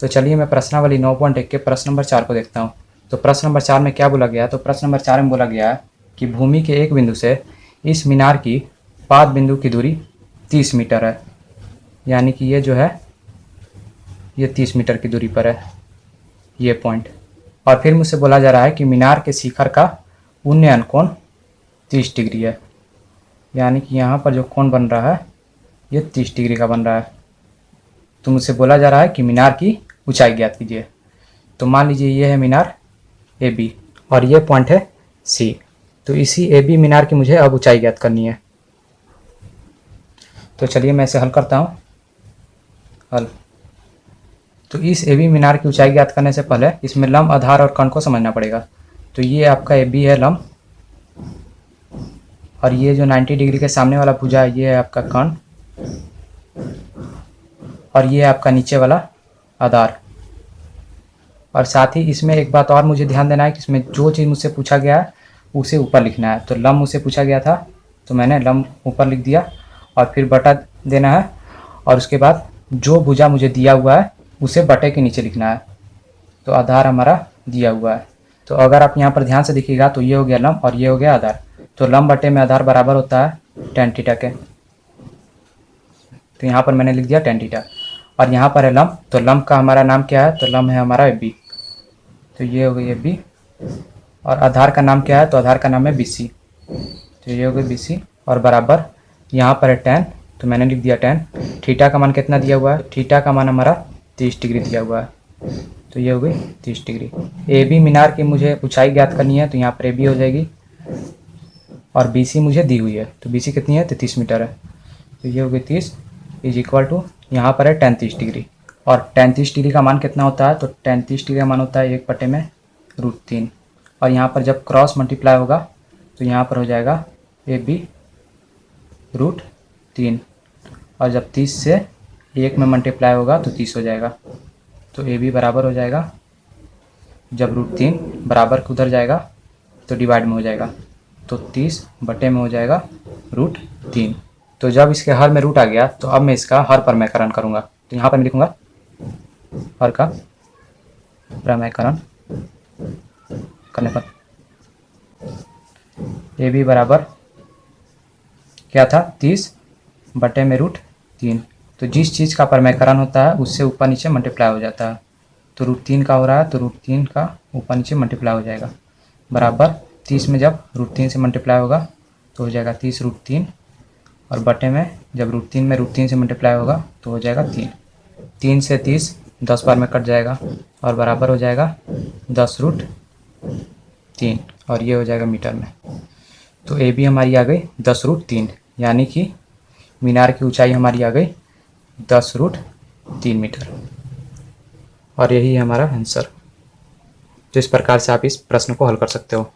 तो चलिए मैं प्रश्नावली 9.1 के प्रश्न नंबर 4 को देखता हूँ। तो प्रश्न नंबर 4 में क्या बोला गया है? तो प्रश्न नंबर 4 में बोला गया है कि भूमि के एक बिंदु से इस मीनार की पाद बिंदु की दूरी 30 मीटर है, यानी कि ये जो है ये 30 मीटर की दूरी पर है ये पॉइंट। और फिर मुझसे बोला जा रहा है कि मीनार के शिखर का उन्नयन कोण 30 डिग्री है, यानी कि यहाँ पर जो कोण बन रहा है ये 30 डिग्री का बन रहा है। तो मुझसे बोला जा रहा है कि मीनार की ऊंचाई ज्ञात कीजिए। तो मान लीजिए ये है मीनार ए बी और ये पॉइंट है सी। तो इसी ए बी मीनार की मुझे अब ऊंचाई ज्ञात करनी है। तो चलिए मैं इसे हल करता हूँ। हल। तो इस ए बी मीनार की ऊंचाई ज्ञात करने से पहले इसमें लंब, आधार और कर्ण को समझना पड़ेगा। तो ये आपका ए बी है लंब, और ये जो 90 डिग्री के सामने वाला भुजा है ये है आपका कर्ण, और ये है आपका नीचे वाला आधार। और साथ ही इसमें एक बात और मुझे ध्यान देना है कि इसमें जो चीज़ मुझसे पूछा गया है उसे ऊपर लिखना है। तो लंब मुझसे पूछा गया था तो मैंने लंब ऊपर लिख दिया, और फिर बटा देना है, और उसके बाद जो भुजा मुझे दिया हुआ है उसे बटे के नीचे लिखना है। तो आधार हमारा दिया हुआ है। तो अगर आप यहाँ पर ध्यान से देखिएगा तो ये हो गया लंब और ये हो गया आधार। तो लंब बटे में आधार बराबर होता है tan थीटा के। तो यहाँ पर मैंने लिख दिया tan थीटा, और यहाँ पर है लंब। तो लंब का हमारा नाम क्या है? तो लंब है हमारा ए बी। तो ये हो गई ए बी, और आधार का नाम क्या है? तो आधार का नाम है बी सी। तो ये हो गई बी सी, और बराबर यहाँ पर है tan, तो मैंने लिख दिया tan। थीटा का मान कितना दिया हुआ है? थीटा का मान हमारा 30 डिग्री दिया हुआ है। तो ये हो गई 30 डिग्री। ए बी मीनार की मुझे ऊंचाई ज्ञात करनी है, तो यहाँ पर ए बी हो जाएगी, और बी सी मुझे दी हुई है। तो बी सी कितनी है? 33 मीटर है। तो ये हो गई 30 इज इक्वल टू यहाँ पर है tan 30 डिग्री। और tan 30 डिग्री का मान कितना होता है? तो tan 30 डिग्री का मान होता है 1/√3। और यहाँ पर जब क्रॉस मल्टीप्लाई होगा तो यहाँ पर हो जाएगा ए बी √3, और जब 30 से 1 में मल्टीप्लाई होगा तो 30 हो जाएगा। तो ए बी बराबर हो जाएगा, जब √3 बराबर को उधर जाएगा तो डिवाइड में हो जाएगा, तो 30 बटे में हो जाएगा √3। तो जब इसके हर में रूट आ गया तो अब मैं इसका हर प्रमेयकरण करूँगा। तो यहाँ पर मैं लिखूँगा हर का प्रमेयकरण करने पर ए बी बराबर क्या था? 30 बटे में √3। तो जिस चीज़ का प्रमेयकरण होता है उससे ऊपर नीचे मल्टीप्लाई हो जाता है। तो √3 का हो रहा है तो √3 का ऊपर नीचे मल्टीप्लाई हो जाएगा, बराबर 30 में जब √3 से मल्टीप्लाई होगा तो हो जाएगा 30√3, और बटे में जब √3 में √3 से मल्टीप्लाई होगा तो हो जाएगा 3। 3 से 30 10 बार में कट जाएगा, और बराबर हो जाएगा 10√3, और ये हो जाएगा मीटर में। तो ए बी हमारी आ गई 10√3, यानी कि मीनार की ऊंचाई हमारी आ गई 10√3 मीटर। और यही है हमारा आंसर। तो इस प्रकार से आप इस प्रश्न को हल कर सकते हो।